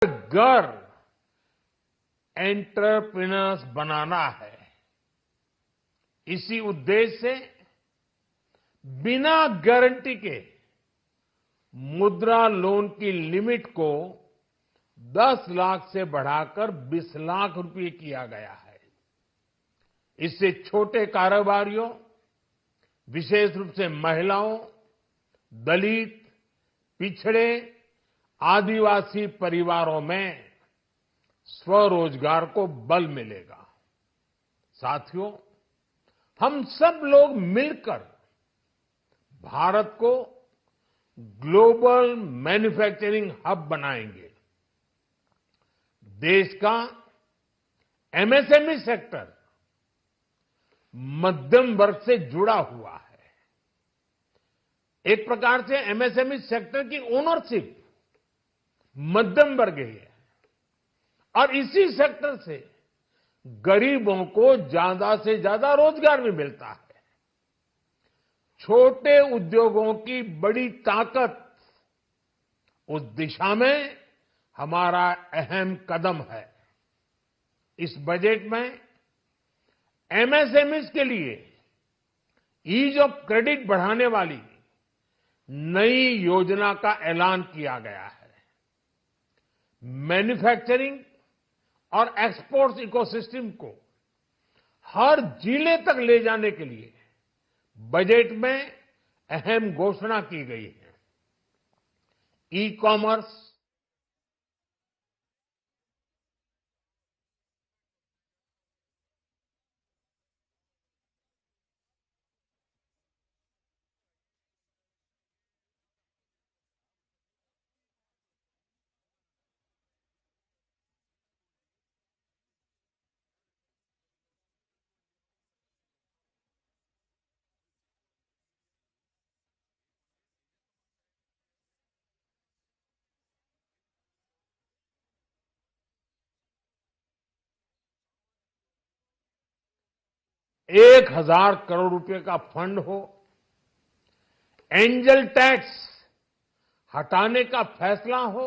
घर एंटरप्रेन्योर्स बनाना है। इसी उद्देश्य से बिना गारंटी के मुद्रा लोन की लिमिट को 10 लाख से बढ़ाकर 20 लाख रुपए किया गया है। इससे छोटे कारोबारियों, विशेष रूप से महिलाओं, दलित, पिछड़े, आदिवासी परिवारों में स्वरोजगार को बल मिलेगा। साथियों, हम सब लोग मिलकर भारत को ग्लोबल मैन्युफैक्चरिंग हब बनाएंगे। देश का एमएसएमई सेक्टर मध्यम वर्ग से जुड़ा हुआ है। एक प्रकार से एमएसएमई सेक्टर की ओनरशिप मध्यम वर्ग ही है और इसी सेक्टर से गरीबों को ज्यादा से ज्यादा रोजगार भी मिलता है। छोटे उद्योगों की बड़ी ताकत, उस दिशा में हमारा अहम कदम है। इस बजट में एमएसएमईज के लिए ईज ऑफ क्रेडिट बढ़ाने वाली नई योजना का ऐलान किया गया है। मैन्युफैक्चरिंग और एक्सपोर्ट्स इकोसिस्टम को हर जिले तक ले जाने के लिए बजट में अहम घोषणा की गई है। ई कॉमर्स, 1,000 करोड़ रुपए का फंड हो, एंजल टैक्स हटाने का फैसला हो,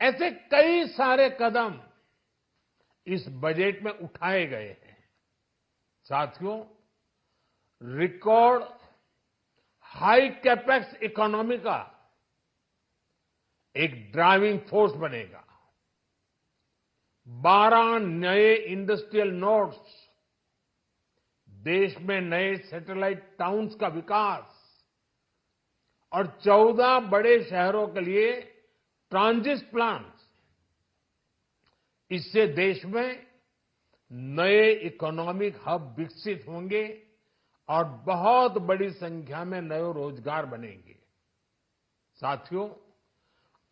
ऐसे कई सारे कदम इस बजट में उठाए गए हैं। साथियों, रिकॉर्ड हाई कैपेक्स इकोनॉमी का एक ड्राइविंग फोर्स बनेगा। 12 नए इंडस्ट्रियल नोड्स, देश में नए सैटेलाइट टाउन्स का विकास और 14 बड़े शहरों के लिए ट्रांजिट प्लान्स, इससे देश में नए इकोनॉमिक हब विकसित होंगे और बहुत बड़ी संख्या में नए रोजगार बनेंगे। साथियों,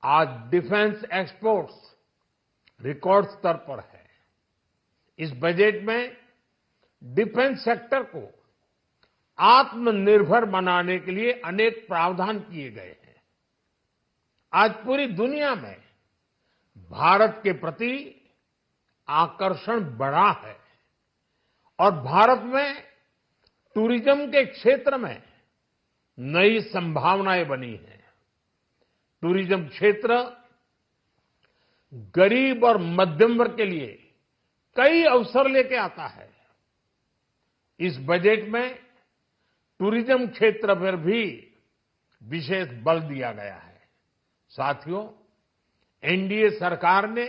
आज डिफेंस एक्सपोर्ट्स रिकॉर्ड स्तर पर है। इस बजट में डिफेंस सेक्टर को आत्मनिर्भर बनाने के लिए अनेक प्रावधान किए गए हैं। आज पूरी दुनिया में भारत के प्रति आकर्षण बढ़ा है और भारत में टूरिज्म के क्षेत्र में नई संभावनाएं बनी हैं। टूरिज्म क्षेत्र गरीब और मध्यम वर्ग के लिए कई अवसर लेके आता है। इस बजट में टूरिज्म क्षेत्र पर भी विशेष बल दिया गया है। साथियों, एनडीए सरकार ने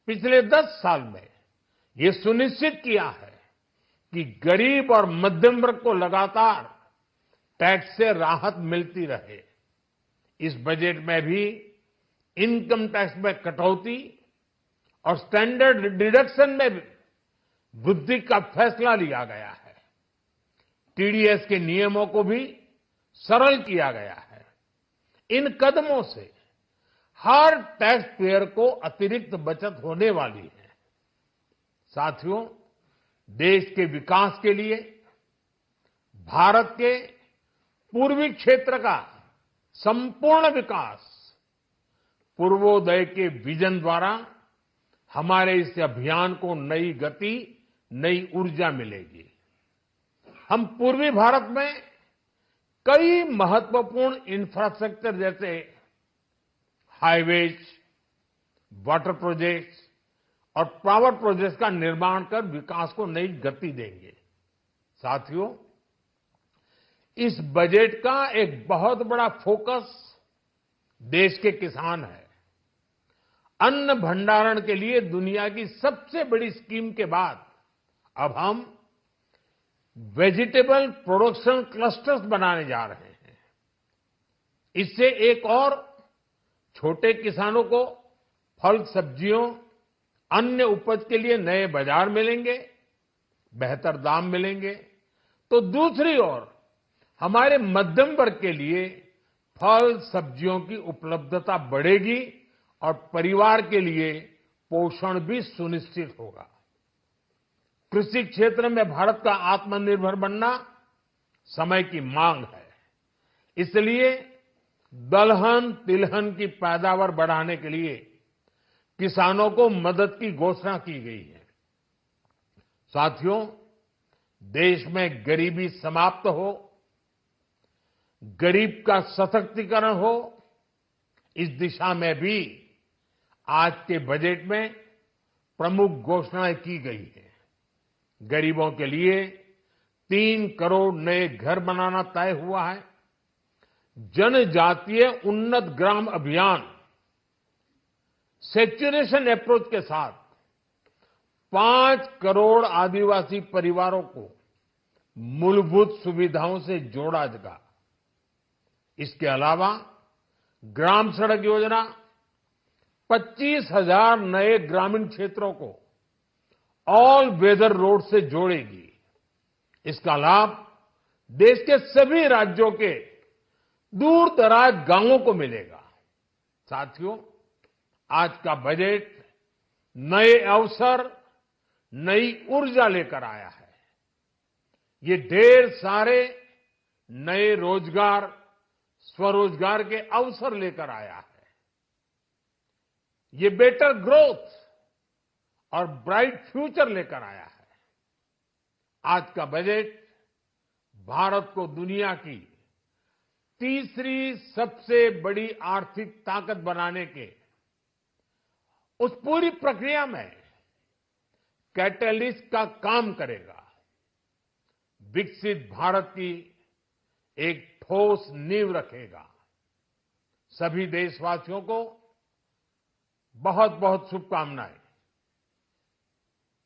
पिछले 10 साल में ये सुनिश्चित किया है कि गरीब और मध्यम वर्ग को लगातार टैक्स से राहत मिलती रहे। इस बजट में भी इनकम टैक्स में कटौती और स्टैंडर्ड डिडक्शन में भी वृद्धि का फैसला लिया गया है। टीडीएस के नियमों को भी सरल किया गया है। इन कदमों से हर टैक्स पेयर को अतिरिक्त बचत होने वाली है। साथियों, देश के विकास के लिए भारत के पूर्वी क्षेत्र का संपूर्ण विकास पूर्वोदय के विजन द्वारा हमारे इस अभियान को नई गति, नई ऊर्जा मिलेगी। हम पूर्वी भारत में कई महत्वपूर्ण इंफ्रास्ट्रक्चर जैसे हाईवेज, वाटर प्रोजेक्ट्स और पावर प्रोजेक्ट्स का निर्माण कर विकास को नई गति देंगे। साथियों, इस बजट का एक बहुत बड़ा फोकस देश के किसान है। अन्न भंडारण के लिए दुनिया की सबसे बड़ी स्कीम के बाद अब हम वेजिटेबल प्रोडक्शन क्लस्टर्स बनाने जा रहे हैं। इससे एक और छोटे किसानों को फल, सब्जियों, अन्य उपज के लिए नए बाजार मिलेंगे, बेहतर दाम मिलेंगे, तो दूसरी ओर हमारे मध्यम वर्ग के लिए फल, सब्जियों की उपलब्धता बढ़ेगी और परिवार के लिए पोषण भी सुनिश्चित होगा। कृषि क्षेत्र में भारत का आत्मनिर्भर बनना समय की मांग है। इसलिए दलहन, तिलहन की पैदावार बढ़ाने के लिए किसानों को मदद की घोषणा की गई है। साथियों, देश में गरीबी समाप्त हो, गरीब का सशक्तिकरण हो, इस दिशा में भी आज के बजट में प्रमुख घोषणाएं की गई है। गरीबों के लिए 3 करोड़ नए घर बनाना तय हुआ है। जनजातीय उन्नत ग्राम अभियान सैचुरेशन अप्रोच के साथ 5 करोड़ आदिवासी परिवारों को मूलभूत सुविधाओं से जोड़ा जाएगा। इसके अलावा ग्राम सड़क योजना 25,000 नए ग्रामीण क्षेत्रों को ऑल वेदर रोड से जोड़ेगी। इसका लाभ देश के सभी राज्यों के दूर दराज गांवों को मिलेगा। साथियों, आज का बजट नए अवसर, नई ऊर्जा लेकर आया है। ये ढेर सारे नए रोजगार, स्वरोजगार के अवसर लेकर आया है। ये बेटर ग्रोथ और ब्राइट फ्यूचर लेकर आया है। आज का बजट भारत को दुनिया की तीसरी सबसे बड़ी आर्थिक ताकत बनाने के उस पूरी प्रक्रिया में कैटलिस्ट का काम करेगा। विकसित भारत की एक ठोस नींव रखेगा। सभी देशवासियों को बहुत बहुत शुभकामनाएं।